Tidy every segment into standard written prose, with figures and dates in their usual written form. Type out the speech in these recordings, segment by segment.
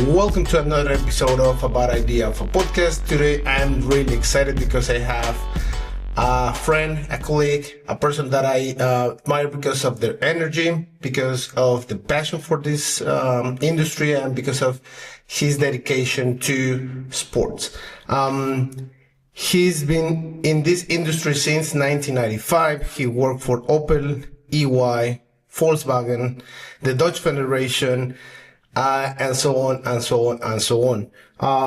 Welcome to another episode of A Bad Idea for Podcast. Today I'm really excited because I have a friend, a colleague, a person that I admire because of their energy, because of the passion for this industry, and because of his dedication to sports. He's been in this industry since 1995. He worked for Opel, EY, Volkswagen, the Dutch Federation, and so on and so on and so on.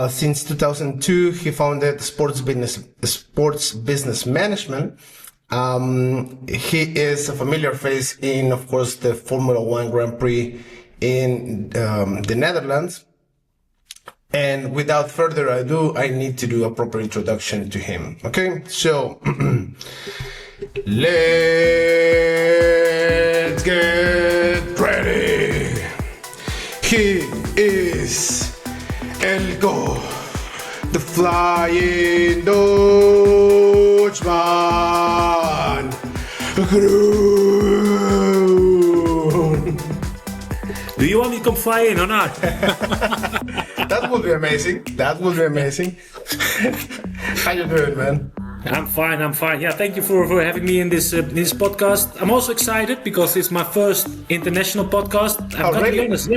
Since 2002, he founded Sports Business Management. He is a familiar face in, of course, the Formula One Grand Prix in the Netherlands. And without further ado, I need to do a proper introduction to him. Okay, so let's get ready. He is Eelco, the Flying Dutchman Groen. Do you want me to come fly in or not? That would be amazing. That would be amazing. How you doing, man? I'm fine. Yeah, thank you for having me in this podcast. I'm also excited because it's my first international podcast. I'm going to be honest.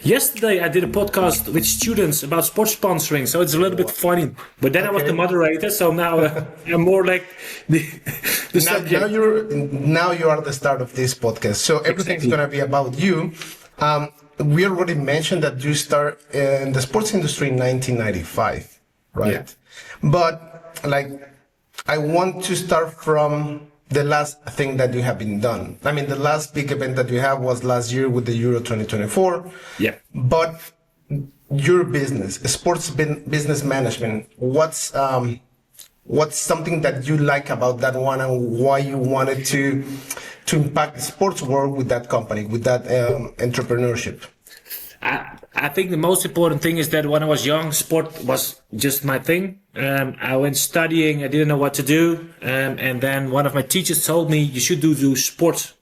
Yesterday I did a podcast with students about sports sponsoring, so it's a little bit funny. But then I was the moderator, so now I'm more like the subject. Now you are the start of this podcast. So everything's going to be about you. We already mentioned that you start in the sports industry in 1995, right? Yeah. But I want to start from the last thing that you have been done. I mean, the last big event that you have was last year with the Euro 2024. Yeah. But your business, sports business management, what's something that you like about that one, and why you wanted to impact the sports world with that company, with that entrepreneurship? I think the most important thing is that when I was young, sport was just my thing. I went studying, I didn't know what to do. And then one of my teachers told me you should do sports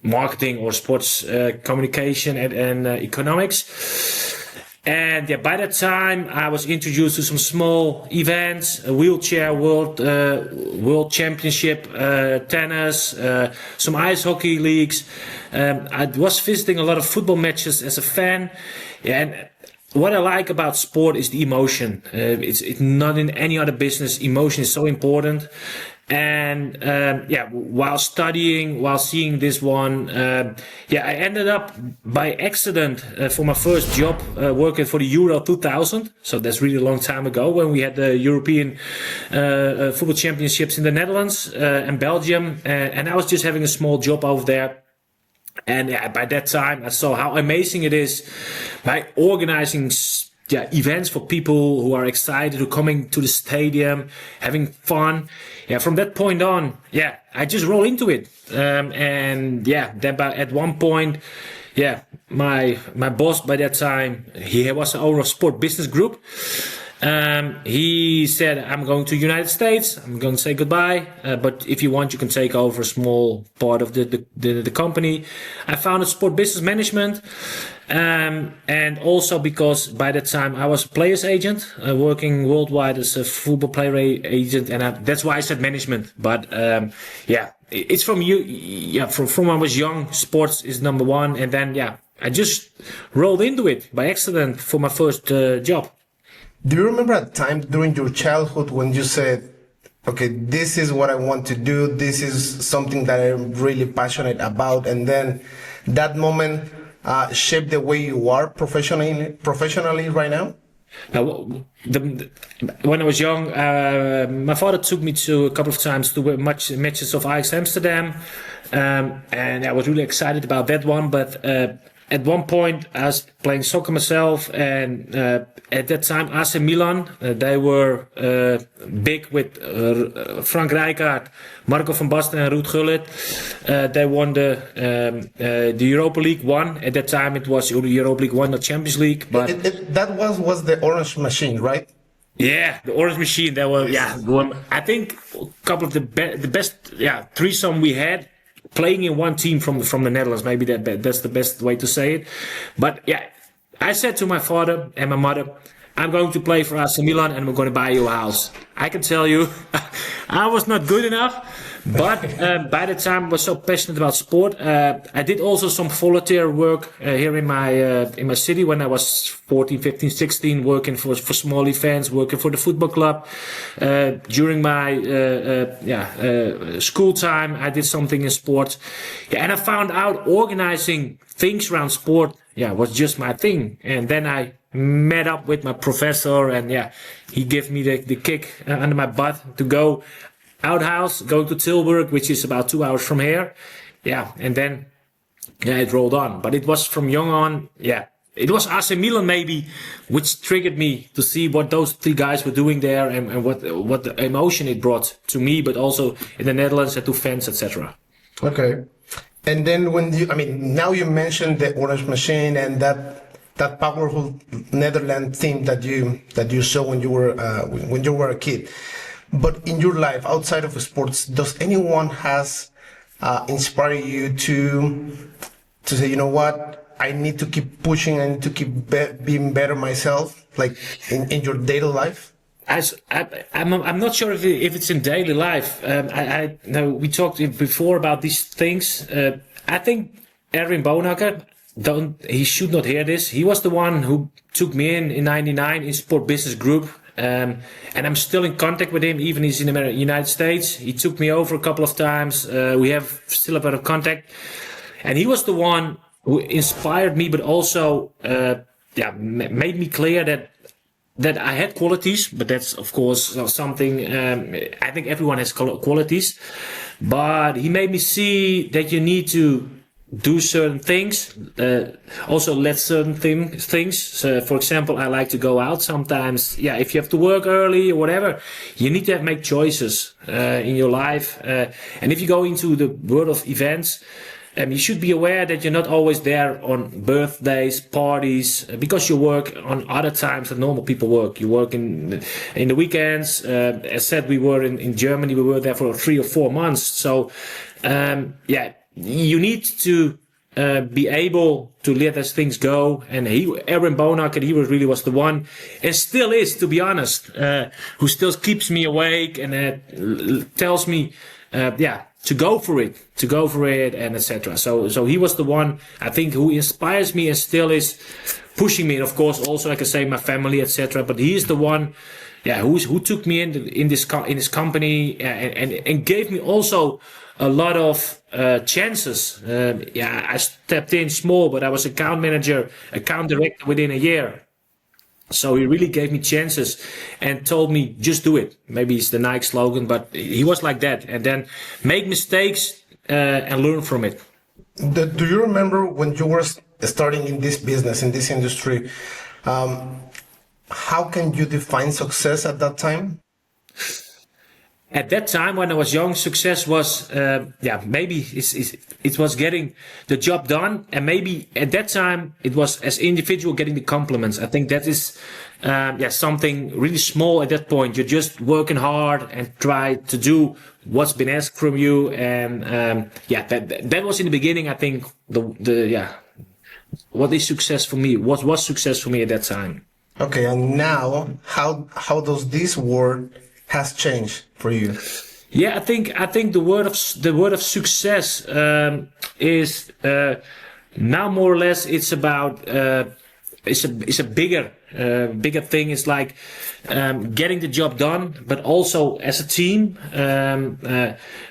marketing or sports communication and economics. And yeah, by that time I was introduced to some small events, a wheelchair world championship, tennis, some ice hockey leagues. I was visiting a lot of football matches as a fan. And what I like about sport is the emotion. It's not in any other business. Emotion is so important. And while studying, while seeing this one, I ended up by accident for my first job working for the Euro 2000. So that's really a long time ago when we had the European football championships in the Netherlands and Belgium. And I was just having a small job over there. And by that time, I saw how amazing it is by organizing events for people who are excited, who are coming to the stadium, having fun. Yeah, from that point on, I just roll into it. Then at one point, my boss by that time, he was the owner of Sport Business Group. He said, I'm going to the United States. I'm going to say goodbye. But if you want, you can take over a small part of the company. I founded Sport Business Management. And also because by that time I was a player's agent, working worldwide as a football player agent. And that's why I said management. But, it's from you. Yeah, from when I was young, sports is number one. And then, I just rolled into it by accident for my first job. Do you remember a time during your childhood when you said, okay, this is what I want to do, this is something that I'm really passionate about, and then that moment shaped the way you are professionally right now? When I was young, my father took me to a couple of times to matches of Ajax Amsterdam, and I was really excited about that one, but at one point, I was playing soccer myself, and at that time, AC Milan, they were big with Frank Rijkaard, Marco van Basten, and Ruud Gullit. They won the Europa League 1. At that time, it was the Europa League 1, not Champions League. But that was the Orange Machine, right? Yeah, the Orange Machine. They were, I think a couple of the best, threesome we had. Playing in one team from the Netherlands, maybe that's the best way to say it. But I said to my father and my mother, I'm going to play for AC Milan and we're going to buy you a house. I can tell you, I was not good enough. But by the time I was so passionate about sport, I did also some volunteer work here in my city when I was 14, 15, 16, working for small events, working for the football club. During my school time, I did something in sports. Yeah, and I found out organizing things around sport was just my thing. And then I met up with my professor, and he gave me the kick under my butt to go outhouse, going to Tilburg, which is about 2 hours from here. And then it rolled on. But it was from young on, it was AC Milan maybe, which triggered me to see what those three guys were doing there, and what the emotion it brought to me, but also in the Netherlands and to fans, etc. Okay. And then now you mentioned the Orange Machine and that powerful Netherlands team that you saw when you were a kid. But in your life outside of sports, does anyone has inspired you to say, you know what, I need to keep pushing, I need to keep being better myself, like in your daily life? I'm not sure if it's in daily life. I know we talked before about these things. I think Erwin Bonakker, he should not hear this. He was the one who took me in '99 in Sport Business Group. And I'm still in contact with him, even he's in the United States. He took me over a couple of times. We have still a bit of contact. And he was the one who inspired me, but also made me clear that I had qualities, but that's of course something, I think everyone has qualities, but he made me see that you need to do certain things, also let certain things. So for example, I like to go out sometimes. If you have to work early or whatever, you need to make choices in your life. And if you go into the world of events, you should be aware that you're not always there on birthdays, parties, because you work on other times that normal people work. You work in the weekends. As said, we were in Germany. We were there for 3 or 4 months. So, you need to be able to let those things go. And Erwin Bonakker, he really was the one, and still is, to be honest, who still keeps me awake and tells me, to go for it, and etc. So he was the one, I think, who inspires me and still is pushing me. And of course, also I can say my family, etc. But he is the one, who took me in this company and gave me also a lot of chances. I stepped in small, but I was account manager, account director within a year. So he really gave me chances and told me, just do it. Maybe it's the Nike slogan, but he was like that. And then make mistakes and learn from it. Do you remember when you were starting in this business, in this industry, how can you define success at that time? At that time, when I was young, success was, maybe it was getting the job done. And maybe at that time, it was as individual getting the compliments. I think that is, something really small at that point. You're just working hard and try to do what's been asked from you. And, that was in the beginning, I think, what is success for me? What was success for me at that time? Okay. And now, how does this word has changed for you? I think the word of success is now more or less it's about it's a bigger thing. It's like getting the job done, but also as a team,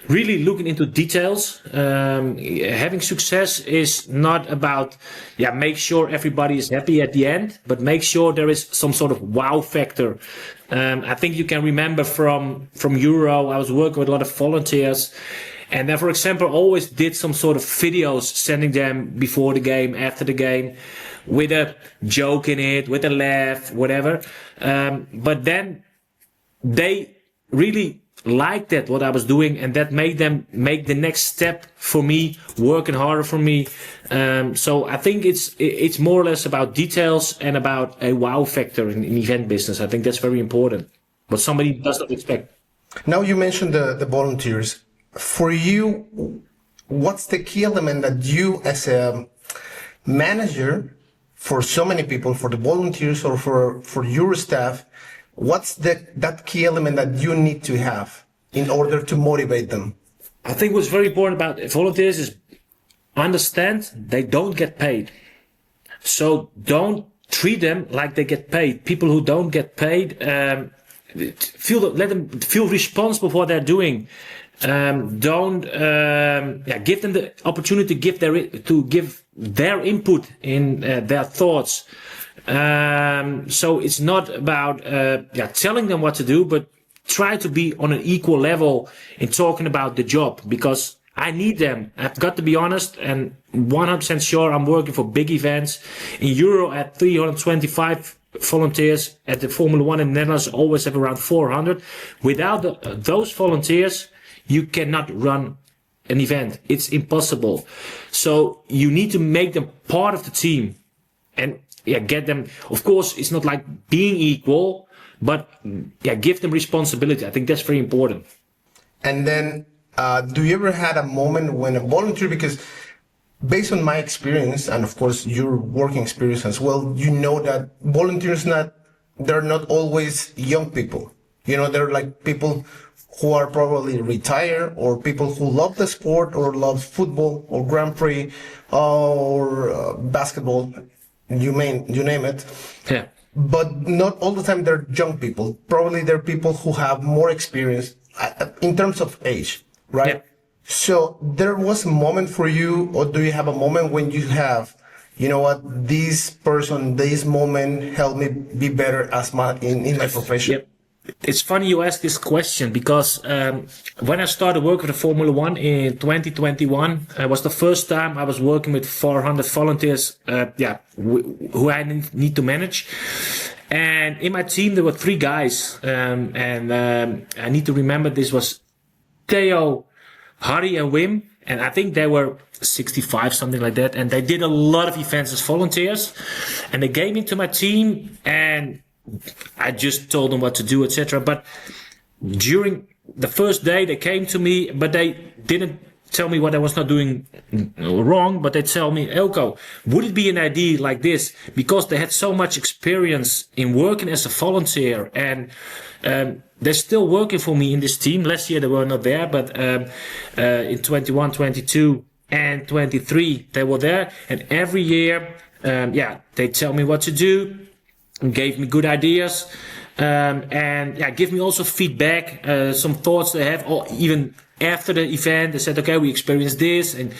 really looking into details. Having success is not about make sure everybody is happy at the end, but make sure there is some sort of wow factor. I think you can remember from Euro, I was working with a lot of volunteers, and then, for example, always did some sort of videos, sending them before the game, after the game, with a joke in it, with a laugh, whatever. But then they really liked that, what I was doing, and that made them make the next step for me, working harder for me. So I think it's more or less about details and about a wow factor in event business. I think that's very important, what somebody does not expect. Now you mentioned the volunteers. For you, what's the key element that you as a manager for so many people, for the volunteers or for your staff, what's that key element that you need to have in order to motivate them? I think what's very important about volunteers is understand they don't get paid. So don't treat them like they get paid. People who don't get paid, let them feel responsible for what they're doing. Don't give them the opportunity to give their input in their thoughts. So it's not about telling them what to do, but try to be on an equal level in talking about the job, because I need them. I've got to be honest and 100% sure I'm working for big events. In Euro at 325 volunteers. At the Formula 1 in the Netherlands, always have around 400. Without those volunteers, you cannot run an event. It's impossible. So you need to make them part of the team and get them. Of course, it's not like being equal, but give them responsibility. I think that's very important. And then, do you ever had a moment when a volunteer, because based on my experience, and of course your working experience as well, you know that volunteers they're not always young people. You know, they're like people who are probably retired, or people who love the sport or love football or Grand Prix or basketball, you name it. Yeah. But not all the time they're young people. Probably they're people who have more experience in terms of age, right? Yeah. So there was a moment for you, or do you have a moment when you have, you know what, this moment helped me be better in my profession? Yep. It's funny you ask this question, because when I started working with the Formula 1 in 2021, it was the first time I was working with 400 volunteers who I need to manage. And in my team, there were 3 guys. I need to remember this was Theo, Harry and Wim. And I think they were 65, something like that. And they did a lot of events as volunteers. And they came into my team and I just told them what to do, etc. But during the first day, they came to me, but they didn't tell me what I was not doing wrong. But they tell me, Eelco, would it be an idea like this? Because they had so much experience in working as a volunteer, and they're still working for me in this team. Last year they were not there, but in 21, 22, and 23 they were there. And every year, they tell me what to do. Gave me good ideas, and give me also feedback, some thoughts they have, or even after the event, they said, okay, we experienced this, and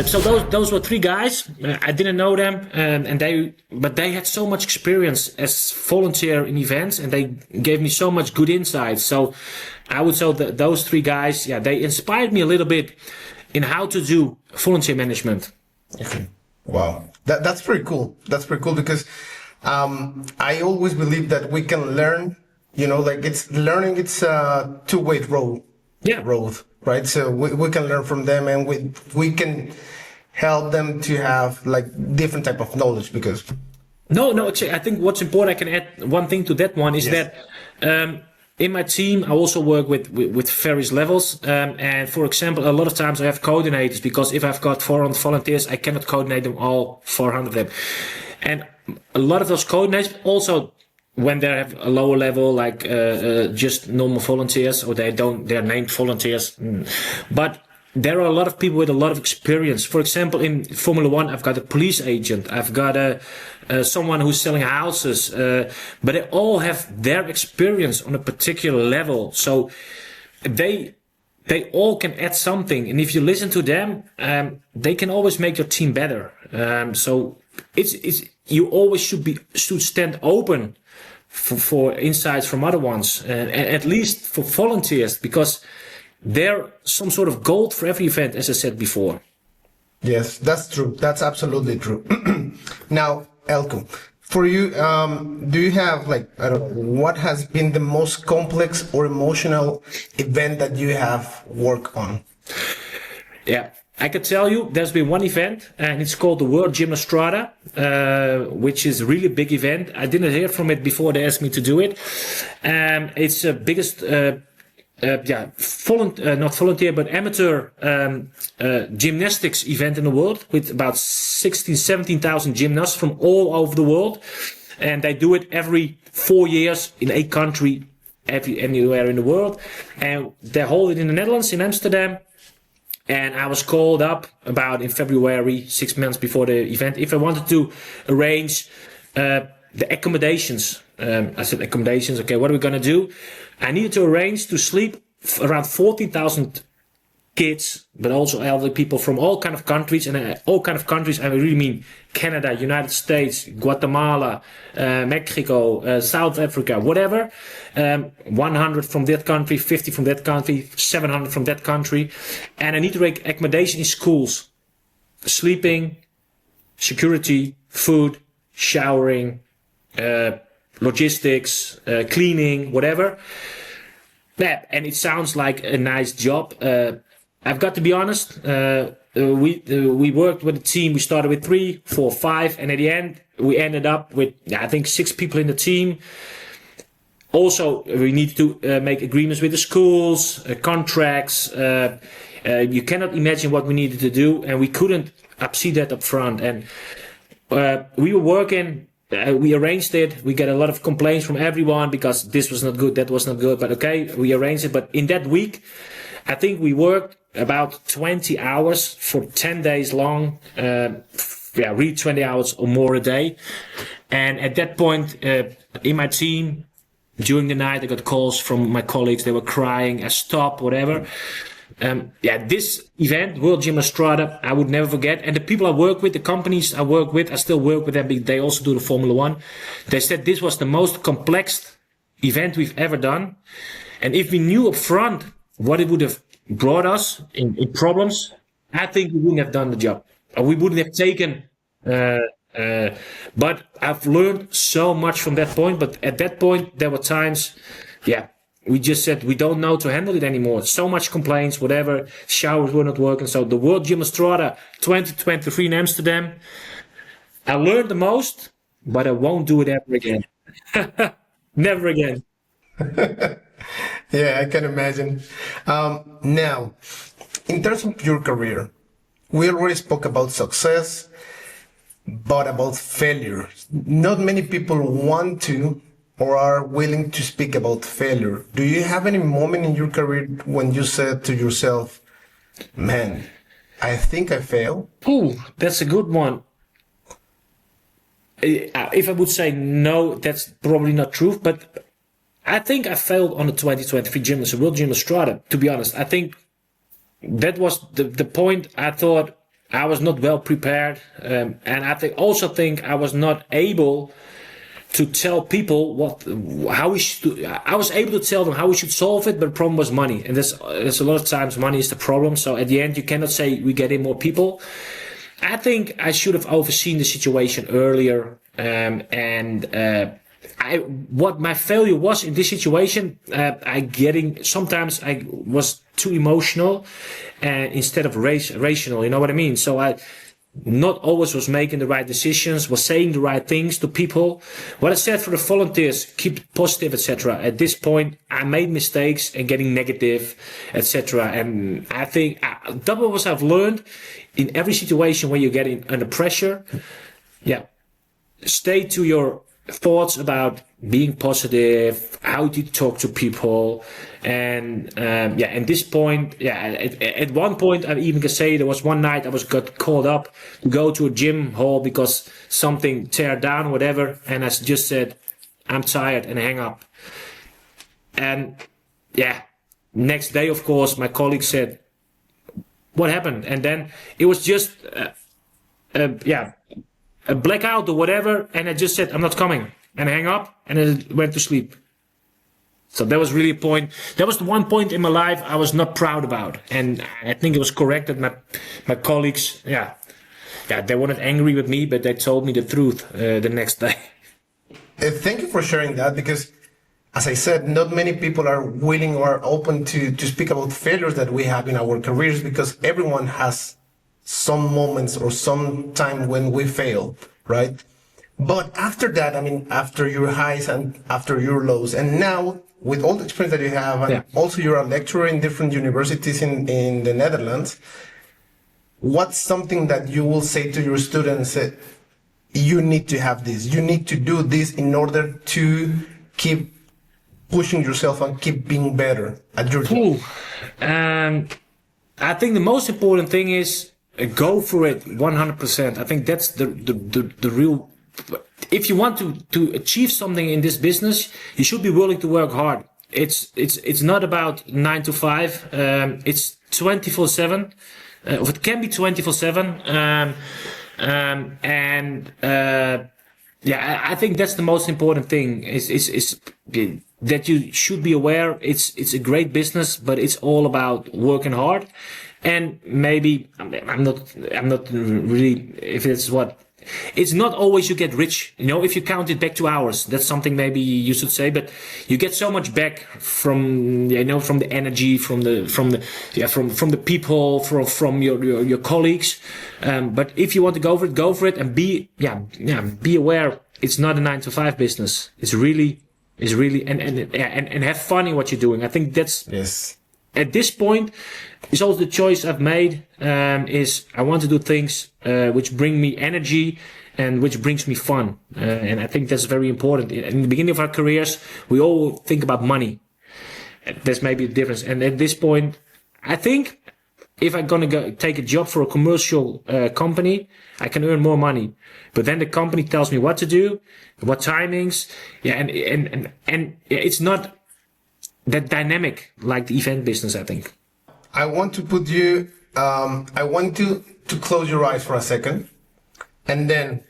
so those were 3 guys. I didn't know them, but they had so much experience as volunteer in events, and they gave me so much good insights. So I would say that those 3 guys, they inspired me a little bit in how to do volunteer management. Okay. Wow, that's pretty cool. That's pretty cool, because I always believe that we can learn, like it's a two-way road. Yeah. Road, right? So we can learn from them, and we can help them to have like different type of knowledge, because. No, actually, I think what's important, I can add one thing to that one, is that in my team, I also work with various levels. And for example, a lot of times I have coordinators, because if I've got 400 volunteers, I cannot coordinate them all, 400 of them. And a lot of those coordinators also, when they have a lower level, like just normal volunteers, or they're named volunteers. But there are a lot of people with a lot of experience. For example, in Formula 1, I've got a police agent, I've got someone who's selling houses, but they all have their experience on a particular level. So they all can add something, and if you listen to them, they can always make your team better. So you always should stand open for insights from other ones, at least for volunteers, because they're some sort of gold for every event, as I said before. Yes, that's true. That's absolutely true. Now, Eelco, for you, do you have what has been the most complex or emotional event that you have worked on? Yeah. I can tell you there's been one event, and it's called the World Gymnastrada, which is a really big event. I didn't hear from it before they asked me to do it. It's the biggest not volunteer, but amateur gymnastics event in the world with about 16, 17,000 gymnasts from all over the world. And they do it every 4 years in a country, anywhere in the world. And they hold it in the Netherlands, in Amsterdam. And I was called up about in February, 6 months before the event, if I wanted to arrange the accommodations. I said, accommodations, okay, what are we going to do? I needed to arrange to sleep around 14,000 kids, but also elderly people from all kind of countries. And all kind of countries, I really mean Canada, United States, Guatemala, Mexico, South Africa, whatever. 100 from that country, 50 from that country, 700 from that country. And I need to make accommodation in schools. Sleeping, security, food, showering, logistics, cleaning, whatever. Yeah, and it sounds like a nice job. I've got to be honest. We worked with a team. We started with 3, 4, 5, and at the end we ended up with I think 6 people in the team. Also, we need to make agreements with the schools, contracts. You cannot imagine what we needed to do, and we couldn't see that up front. And we were working. We arranged it. We get a lot of complaints from everyone because this was not good, that was not good. But okay, we arranged it. But in that week, I think we worked about 20 hours for 10 days long. Really 20 hours or more a day. And at that point, in my team, during the night, I got calls from my colleagues. They were crying, stop, whatever. This event, World Gym Strada, I would never forget. And the people I work with, the companies I work with, I still work with them. They also do the Formula One. They said this was the most complex event we've ever done. And if we knew up front what it would have brought us in problems, I think we wouldn't have done the job. Or we wouldn't have taken. But I've learned so much from that point. But at that point, there were times, we just said we don't know to handle it anymore. So much complaints, whatever. Showers were not working. So the World Gym Strada 2023 in Amsterdam, I learned the most, but I won't do it ever again. Never again. Yeah, I can imagine. Now, in terms of your career, we already spoke about success, but about failure. Not many people want to or are willing to speak about failure. Do you have any moment in your career when you said to yourself, man, I think I failed? Ooh, that's a good one. If I would say no, that's probably not true, but I think I failed on the 2023 World Gym Strada, to be honest. I think that was the point. I thought I was not well prepared, and I also think I was not able to tell people how we should. I was able to tell them how we should solve it, but the problem was money, and there's a lot of times money is the problem. So at the end, you cannot say we get in more people. I think I should have overseen the situation earlier, what my failure was in this situation, sometimes I was too emotional, instead of rational. You know what I mean? So I not always was making the right decisions, was saying the right things to people. What I said for the volunteers, keep positive, etc. At this point, I made mistakes and getting negative, etc. And I think double what I've learned in every situation where you're getting under pressure. Stay to your thoughts about being positive, how to talk to people, and at this point, at one point I even can say there was one night I got called up to go to a gym hall because something tear down or whatever, and I just said I'm tired and hang up. And next day, of course, my colleague said, what happened? And then it was just a blackout or whatever, and I just said I'm not coming, and I hang up and I went to sleep. So that was really a point. That was the one point in my life I was not proud about, and I think it was correct that my colleagues, they were not angry with me, but they told me the truth the next day. Thank you for sharing that, because as I said, not many people are willing or open to speak about failures that we have in our careers, because everyone has some moments or some time when we fail, right? But after that, I mean, after your highs and after your lows, and now with all the experience that you have, and also you're a lecturer in different universities in the Netherlands, what's something that you will say to your students that you need to have this, you need to do this in order to keep pushing yourself and keep being better at your job? I think the most important thing is go for it 100%. I think that's the real. If you want to achieve something in this business, you should be willing to work hard. It's not about 9 to 5. It's 24/7. It can be 24/7. I think that's the most important thing. Is that you should be aware. It's a great business, but it's all about working hard. And maybe I'm not really, if it's what. It's not always you get rich, if you count it back to hours, that's something maybe you should say, but you get so much back from the energy, from the people, from your colleagues. But if you want to go for it and be aware, it's not a 9 to 5 business. It's really, and have fun in what you're doing. I think that's, yes. At this point, it's also the choice I've made, is I want to do things which bring me energy and which brings me fun. And I think that's very important. In the beginning of our careers, we all think about money. There's maybe a difference. And at this point, I think if I'm going to take a job for a commercial company, I can earn more money. But then the company tells me what to do, what timings. And it's not that dynamic like the event business, I think. I want to put you, I want you to close your eyes for a second. And then,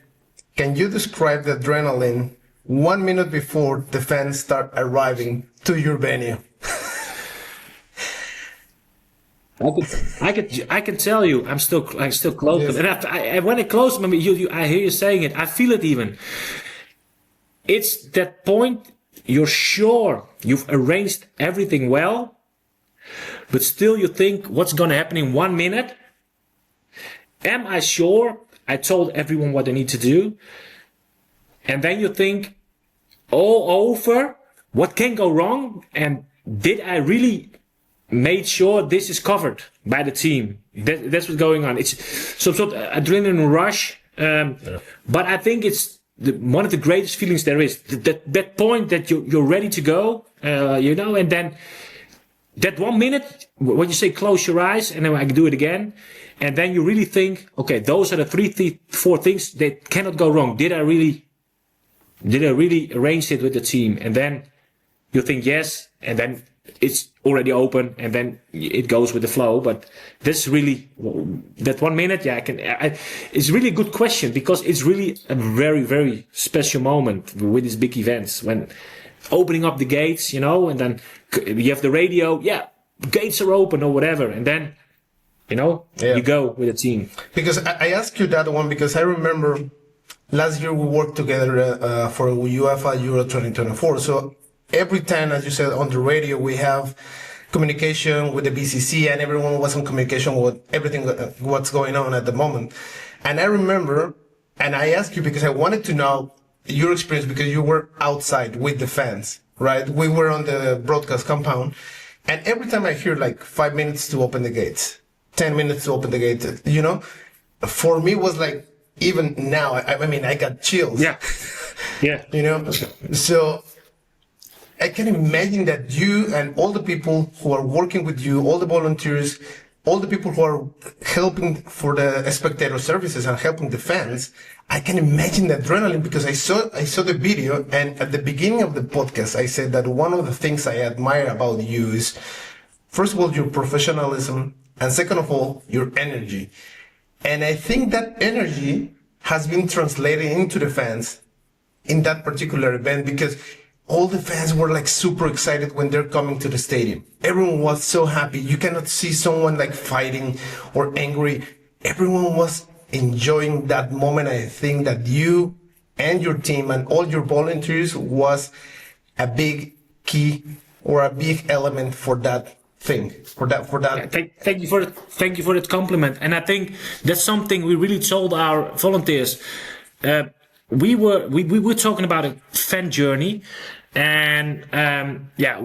can you describe the adrenaline 1 minute before the fans start arriving to your venue? I can tell you, I'm still close. Yes. And when I close, I hear you saying it. I feel it even. It's that point. You're sure you've arranged everything well, but still you think, what's going to happen in 1 minute? Am I sure I told everyone what they need to do? And then you think, all over, what can go wrong? And did I really make sure this is covered by the team? That's what's going on. It's some sort of adrenaline rush, but I think it's one of the greatest feelings there is. That point that you're ready to go, and then that 1 minute when you say close your eyes, and then I can do it again, and then you really think, okay, those are the four things that cannot go wrong. Did I really arrange it with the team? And then you think yes, and then it's already open, and then it goes with the flow. But that's really that 1 minute. It's really a good question, because it's really a very, very special moment with these big events, when opening up the gates, and then you have the radio. Yeah, gates are open or whatever, and then you go with the team. Because I asked you that one because I remember last year we worked together for UEFA Euro 2024. So every time, as you said, on the radio, we have communication with the BCC, and everyone was in communication with everything what's going on at the moment. And I remember, and I asked you because I wanted to know your experience, because you were outside with the fans, right? We were on the broadcast compound, and every time I hear like 5 minutes to open the gates, 10 minutes to open the gate, for me was like, even now, I mean, I got chills. Yeah. So I can imagine that you and all the people who are working with you, all the volunteers, all the people who are helping for the spectator services and helping the fans, I can imagine the adrenaline, because I saw the video, and at the beginning of the podcast, I said that one of the things I admire about you is, first of all, your professionalism, and second of all, your energy. And I think that energy has been translated into the fans in that particular event, because all the fans were like super excited when they're coming to the stadium. Everyone was so happy. You cannot see someone like fighting or angry. Everyone was enjoying that moment. I think that you and your team and all your volunteers was a big key or a big element for that thing, for that. Thank you for that compliment. And I think that's something we really told our volunteers. We were talking about a fan journey, And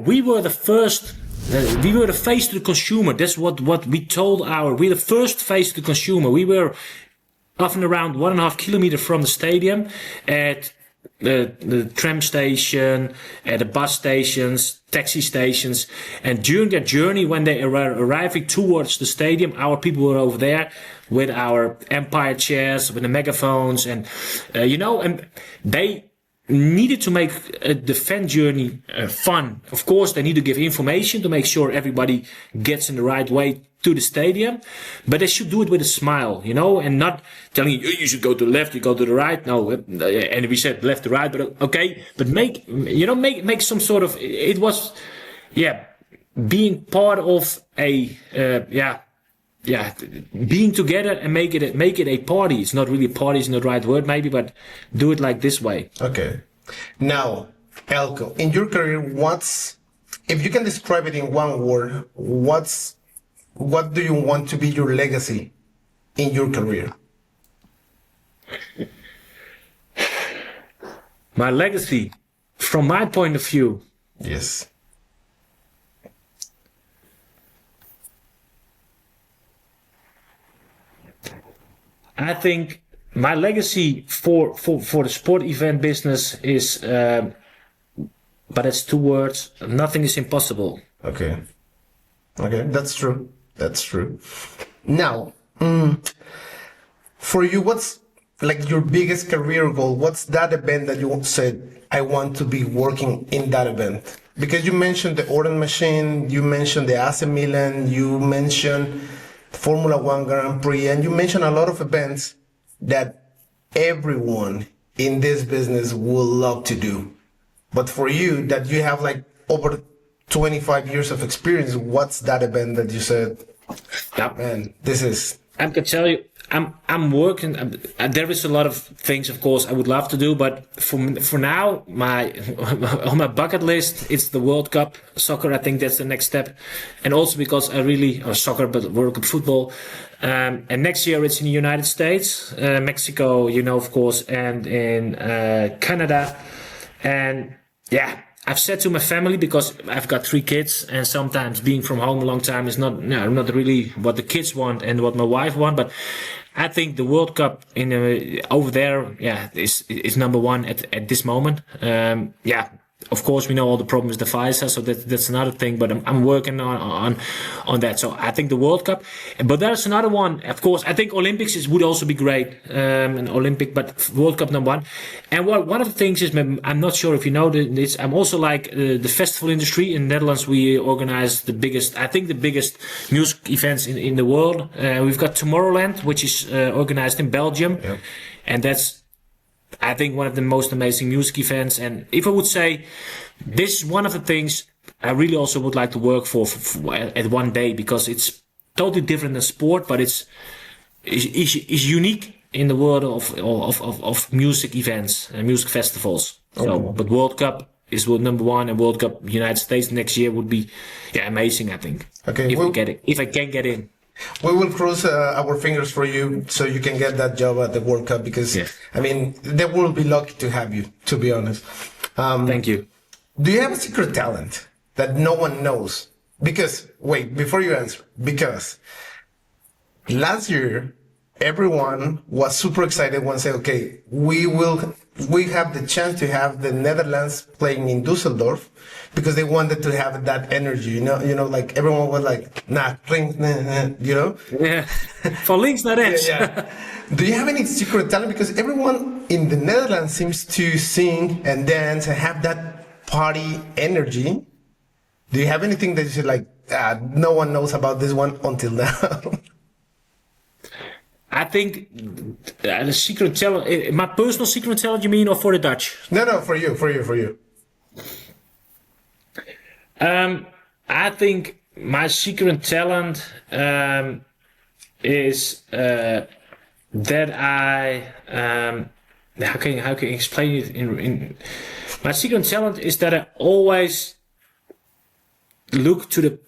we were the first. We were the face to the consumer. That's what we told we're the first face to the consumer. We were often around 1.5 kilometers from the stadium at the tram station, at the bus stations, taxi stations. And during that journey, when they were arriving towards the stadium, our people were over there with our Empire chairs, with the megaphones, and and they needed to make the fan journey fun. Of course, they need to give information to make sure everybody gets in the right way to the stadium, but they should do it with a smile, and not telling you should go to the left, you go to the right. No, and we said left to right, but okay, but make some sort of. It was, being part of a being together and make it a party. It's not really party, is not the right word maybe, but do it like this way. Okay. Now, Eelco, in your career, if you can describe it in one word, what do you want to be your legacy in your career? My legacy, from my point of view. Yes. I think my legacy for the sport event business is, but it's 2 words: nothing is impossible. Okay, that's true. That's true. Now, for you, what's like your biggest career goal? What's that event that you said, I want to be working in that event? Because you mentioned the Orange Machine, you mentioned the AC Milan, you mentioned Formula One Grand Prix, and you mentioned a lot of events that everyone in this business will love to do. But for you, that you have like over 25 years of experience, what's that event that you said, man, this is... I can tell you, I'm working. There is a lot of things, of course, I would love to do, but for now, on my bucket list, it's the World Cup soccer. I think that's the next step, and also because I really soccer, but World Cup football. And next year it's in the United States, Mexico, of course, and in Canada, and I've said to my family, because I've got 3 kids, and sometimes being from home a long time is not really what the kids want and what my wife want. But I think the World Cup over there, is number 1 at this moment. Of course, we know all the problems with the FISA, so that's another thing. But I'm working on that. So I think the World Cup, but there's another one. Of course, I think Olympics would also be great, an Olympic, but World Cup number 1. And one of the things is, I'm not sure if you know this. I'm also like the festival industry in the Netherlands. We organize the biggest music events in the world. We've got Tomorrowland, which is organized in Belgium, and that's, I think, one of the most amazing music events. And if I would say, this is one of the things I really also would like to work for at one day, because it's totally different than sport, but it's unique in the world of music events and music festivals. So, but World Cup is world number 1, and World Cup United States next year would be amazing, I think. Okay, if I can get in. We will cross our fingers for you so you can get that job at the World Cup, because, I mean, they will be lucky to have you, to be honest. Thank you. Do you have a secret talent that no one knows? Because, wait, before you answer, because last year, everyone was super excited when say, okay, we have the chance to have the Netherlands playing in Düsseldorf, because they wanted to have that energy, like everyone was like, nah, Yeah, for links naar rechts. Do you have any secret talent? Because everyone in the Netherlands seems to sing and dance and have that party energy. Do you have anything that you say like, no one knows about this one until now? I think the secret talent, my personal secret talent, you mean, or for the Dutch? No, for you. I think my secret talent is that I how can you explain it in my secret talent is that I always look to the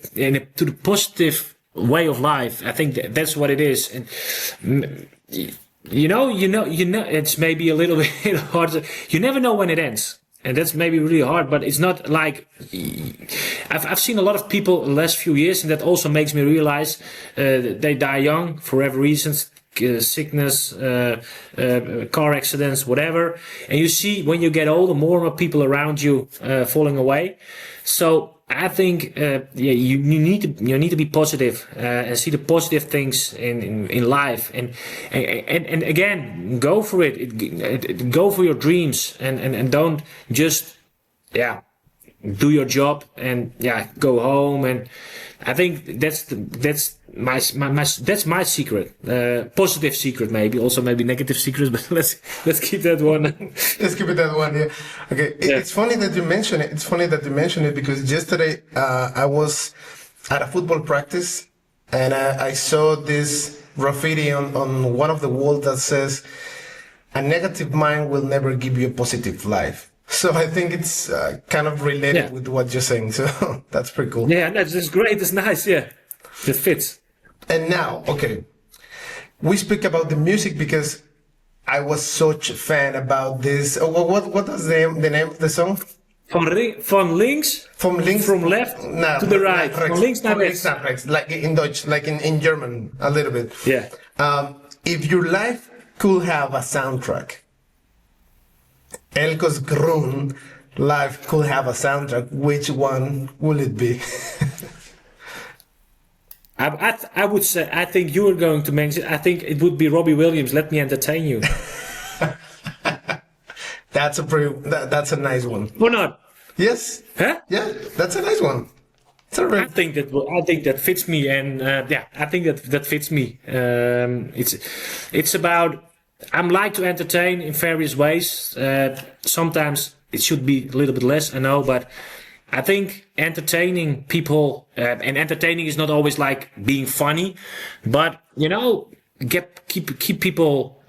positive way of life. I think that's what it is. And it's maybe a little bit hard. You never know when it ends. And that's maybe really hard, but it's not like I've seen a lot of people in the last few years, and that also makes me realize they die young for whatever reasons, sickness, car accidents, whatever. And you see when you get older, more and more people around you falling away. So I think you need to be positive and see the positive things in life, and again, go for it, go for your dreams, and don't just do your job and go home. And I think that's my secret, positive secret, maybe negative secrets, but let's keep that one. Let's keep it that one. Yeah. Okay. It's funny that you mention it. It's funny that you mention it because yesterday I was at a football practice and I saw this graffiti on one of the walls that says, "A negative mind will never give you a positive life." So I think it's kind of related with what you're saying. So that's pretty cool. Yeah, that's great. That's nice. Yeah, it fits. And now, okay, we speak about the music because I was such a fan about this. What was the name of the song? From links from left to the right. From links naar rechts. Like in Dutch, like in German, a little bit. Yeah. If your life could have a soundtrack, Eelco Groen life could have a soundtrack, which one will it be? I would say, I think you were going to mention, I think it would be Robbie Williams, Let Me Entertain You. That's a nice one. Or not? Yes. Huh? Yeah, that's a nice one. I think that fits me, and I think that fits me. It's about, I'm like to entertain in various ways. Sometimes it should be a little bit less, I know, but I think entertaining people, and entertaining is not always like being funny, but keep people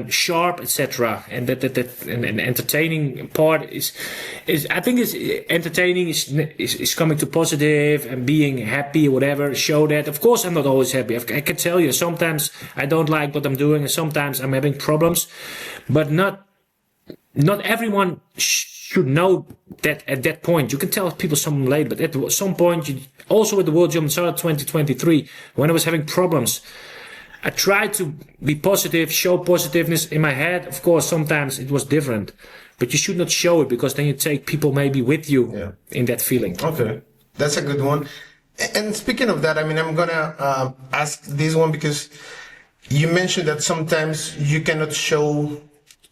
sharp, etc. And that and entertaining part is I think is entertaining is coming to positive and being happy or whatever. Show that. Of course, I'm not always happy. I can tell you sometimes I don't like what I'm doing, and sometimes I'm having problems, but not everyone should know that at that point. You can tell people something later, but at some point, also with the World Jump Start 2023, when I was having problems, I tried to be positive, show positiveness in my head. Of course, sometimes it was different, but you should not show it because then you take people maybe with you in that feeling. Okay, that's a good one. And speaking of that, I mean, I'm gonna ask this one because you mentioned that sometimes you cannot show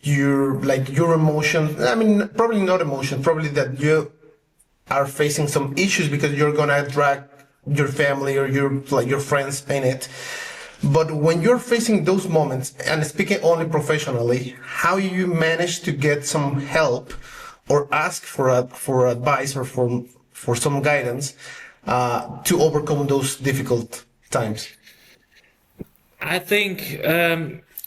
your emotion. I mean, probably not emotion, probably that you are facing some issues because you're gonna drag your family or your friends in it. But when you're facing those moments, and speaking only professionally, how you manage to get some help or ask for advice or for some guidance to overcome those difficult times? I think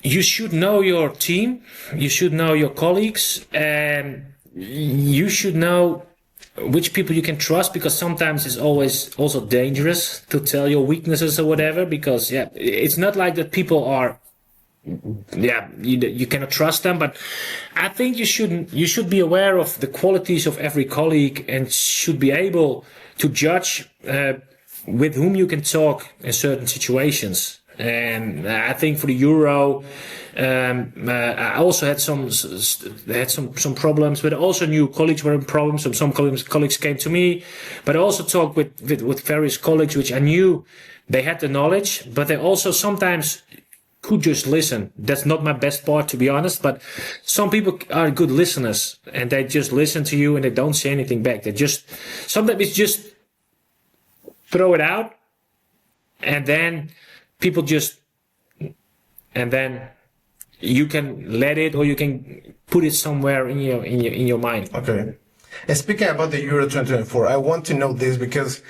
you should know your team, you should know your colleagues, and you should know which people you can trust, because sometimes it's always also dangerous to tell your weaknesses or whatever, because it's not like that people are you cannot trust them, but I think you should be aware of the qualities of every colleague and should be able to judge with whom you can talk in certain situations. And I think for the Euro, I also had some problems, but also new colleagues were in problems. Some colleagues came to me, but I also talked with various colleagues which I knew they had the knowledge, but they also sometimes could just listen. That's not my best part, to be honest, but some people are good listeners and they just listen to you and they don't say anything back. Sometimes it's just throw it out, and then people and then you can let it, or you can put it somewhere in your mind. Okay. And speaking about the Euro 2024, I want to know this because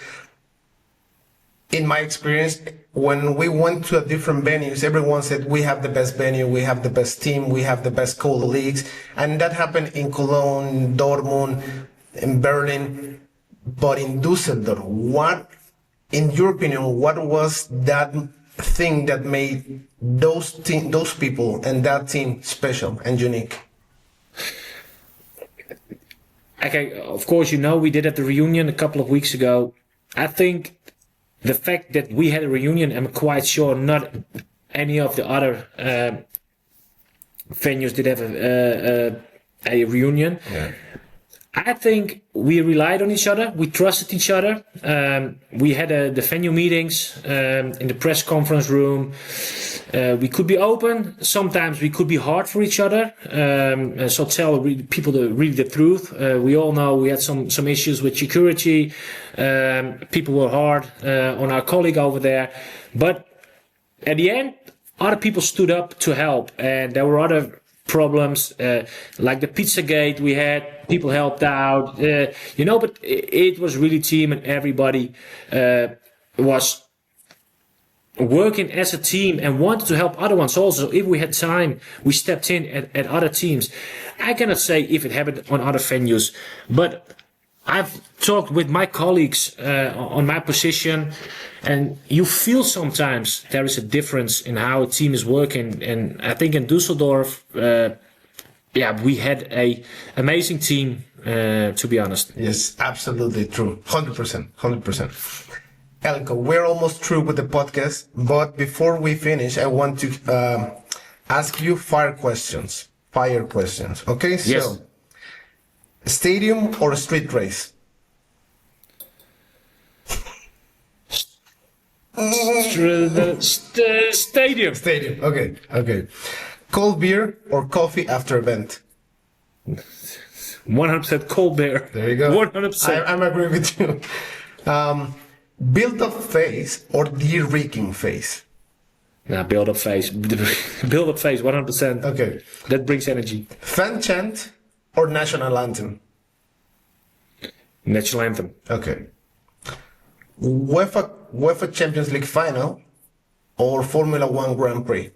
in my experience, when we went to different venues, everyone said we have the best venue, we have the best team, we have the best colleagues, and that happened in Cologne, Dortmund, in Berlin, but in Düsseldorf. What, in your opinion, what was that thing that made those people and that team special and unique? okay, of course, we did at the reunion a couple of weeks ago. I think the fact that we had a reunion, I'm quite sure not any of the other venues did have a reunion. Yeah. I think we relied on each other. We trusted each other. We had the venue meetings in the press conference room. We could be open. Sometimes we could be hard for each other. So tell people the truth. We all know we had some issues with security. People were hard on our colleague over there. But at the end, other people stood up to help. And there were other problems like the Pizzagate we had. People helped out, but it was really team, and everybody was working as a team and wanted to help other ones also. If we had time, we stepped in at other teams. I cannot say if it happened on other venues, but I've talked with my colleagues on my position, and you feel sometimes there is a difference in how a team is working. And I think in Dusseldorf, we had a amazing team, to be honest. Yes, absolutely true. 100%. 100%. Eelco, we're almost through with the podcast, but before we finish, I want to ask you fire questions. Okay, so Yes. Stadium or a street race? Stadium. Stadium. Okay. Cold beer or coffee after event? 100% cold beer. There you go. 100%. I'm agree with you. Build-up phase or de-reeking phase? Build up phase. Build up phase, 100%. Okay. That brings energy. Fan chant or national anthem? National anthem. Okay. UEFA Champions League final or Formula One Grand Prix?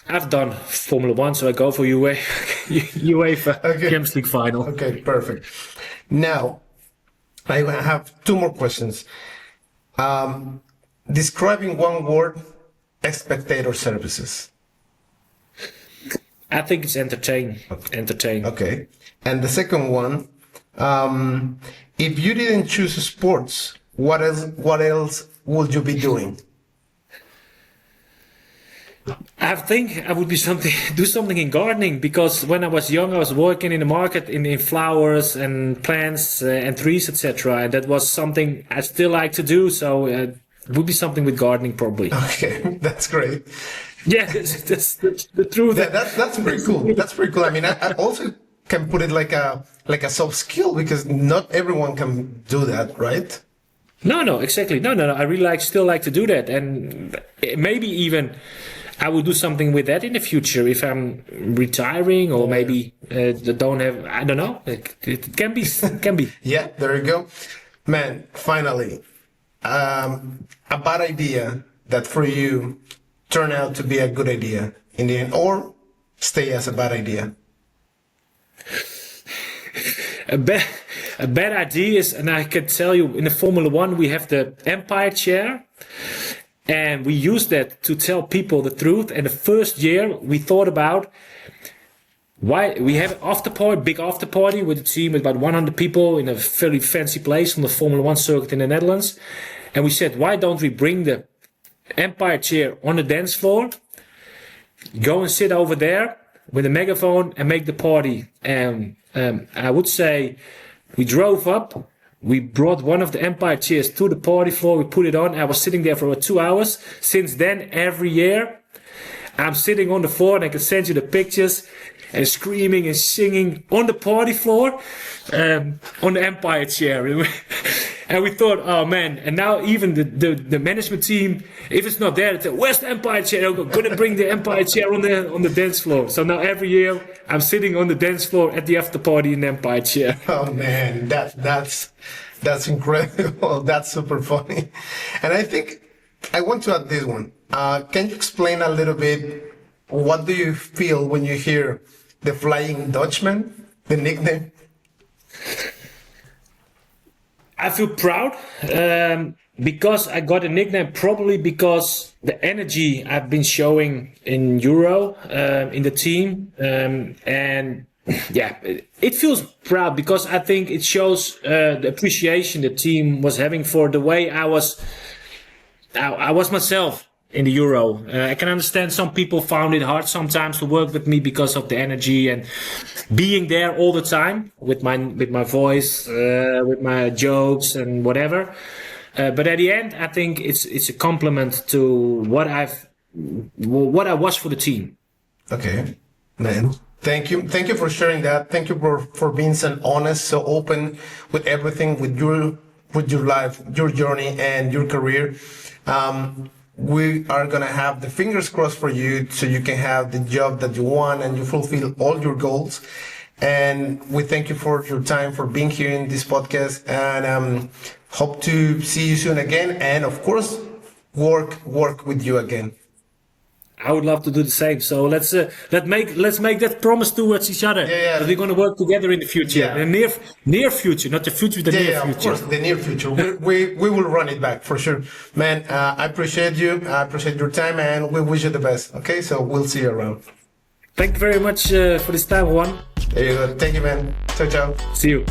I've done Formula One, so I go for UEFA Champions League final. Okay, perfect. Now, I have two more questions. Describing one word, spectator services. I think it's entertain. Okay. And the second one, if you didn't choose sports, what else would you be doing? I think I would do something in gardening, because when I was young, I was working in the market in flowers and plants and trees, etc. And that was something I still like to do. So it would be something with gardening, probably. Okay, that's great. Yeah, that's the truth. That's pretty cool. That's pretty cool. I mean, I also can put it like a soft skill, because not everyone can do that, right? No, exactly. No. I really still like to do that, and maybe even I will do something with that in the future if I'm retiring, or maybe don't have. I don't know. It can be. Yeah, there you go, man. Finally, a bad idea that for you turned out to be a good idea in the end, or stay as a bad idea. A bad idea is, and I can tell you, in the Formula One we have the Empire chair, and we use that to tell people the truth. And the first year we thought about why we have an big after party with a team with about 100 people in a very fancy place on the Formula One circuit in the Netherlands, and we said, why don't we bring the Empire chair on the dance floor, go and sit over there with a megaphone and make the party. And I would say we drove up, we brought one of the Empire chairs to the party floor, we put it on. I was sitting there for about 2 hours. Since then, every year, I'm sitting on the floor, and I can send you the pictures, and screaming and singing on the party floor on the Empire chair. And we thought, oh man, and now even the management team, if it's not there, they say, where's the Empire chair? I'm going to bring the Empire chair on the dance floor. So now every year I'm sitting on the dance floor at the after party in the Empire chair. Oh man, that's incredible. That's super funny. And I think I want to add this one. Can you explain a little bit, what do you feel when you hear the Flying Dutchman, the nickname? I feel proud because I got a nickname, probably because the energy I've been showing in Euro, in the team, and yeah, it feels proud because I think it shows the appreciation the team was having for the way I was myself in the Euro. I can understand some people found it hard sometimes to work with me because of the energy and being there all the time with my voice, with my jokes and whatever. But at the end, I think it's a compliment to what I was for the team. Okay, man. Thank you for sharing that. Thank you for being so honest, so open with everything, with your life, your journey, and your career. We are gonna have the fingers crossed for you, so you can have the job that you want and you fulfill all your goals. And we thank you for your time, for being here in this podcast, and hope to see you soon again. And of course, work with you again. I would love to do the same. So let's make that promise towards each other. Yeah. That we're going to work together in the future, Yeah. in the near future, not the future, the near Of future. course, the near future. We will run it back for sure, man. I appreciate you. I appreciate your time, and we wish you the best. Okay, so we'll see you around. Thank you very much for this time, Juan. There you go. Thank you, man. Ciao, ciao. See you.